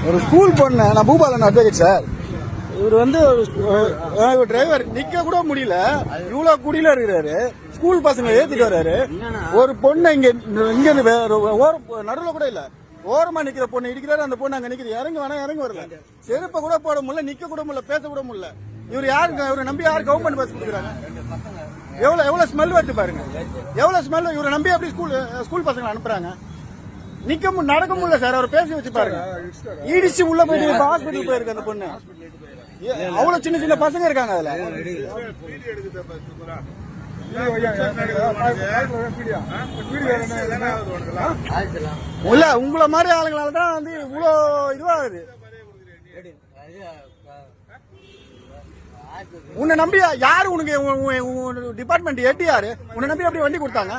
ஒரு ஸ்கூல் பொண்ணு, நான் பூபாலன் அட்வொகேட் சார். இவர் வந்து டிரைவர் நிக்க கூட முடியல, இவ்வளவு குடியில இருக்கிறாரு. ஸ்கூல் பசங்க ஏத்திட்டு வர்றாரு. ஒரு பொண்ணு இங்க நடுவுல கூட இல்ல, ஓரமா நிக்கிற பொண்ணு இடிக்கிறாரு. அந்த பொண்ணு அங்க நிக்குது, இறங்கி வேணா இறங்கி வரல. செருப்ப கூட போட முடியல, நிக்க கூட முடியல, பேச கூட முடியல. இவர் யாருங்க? இவரை நம்பி யாரு கவர்மெண்ட் பஸ் கொடுக்குறாங்க? எவ்வளவு ஸ்மெல் வருது பாருங்க, எவ்வளவு ஸ்மெல். இவரை நம்பி அப்படி ஸ்கூல் பசங்களை அனுப்புறாங்க. நடக்க முடியல சார். அவர் பேசி வச்சு பாருங்க, இடிச்சு உள்ள போயிட்டு ஹாஸ்பிட்டல் போயிருக்கு அந்த பொண்ணு. அவ்வளவு சின்ன சின்ன பசங்க இருக்காங்க அதுல. இல்ல உங்களை மாதிரி ஆளுங்களாலதான் வந்து இவ்வளவு இதுவாகுது. உன்னை நம்பி யாரு? உனக்கு டிபார்ட்மெண்ட் எட்டு யாரு உன்னை நம்பி அப்படி வண்டி கொடுத்தாங்க?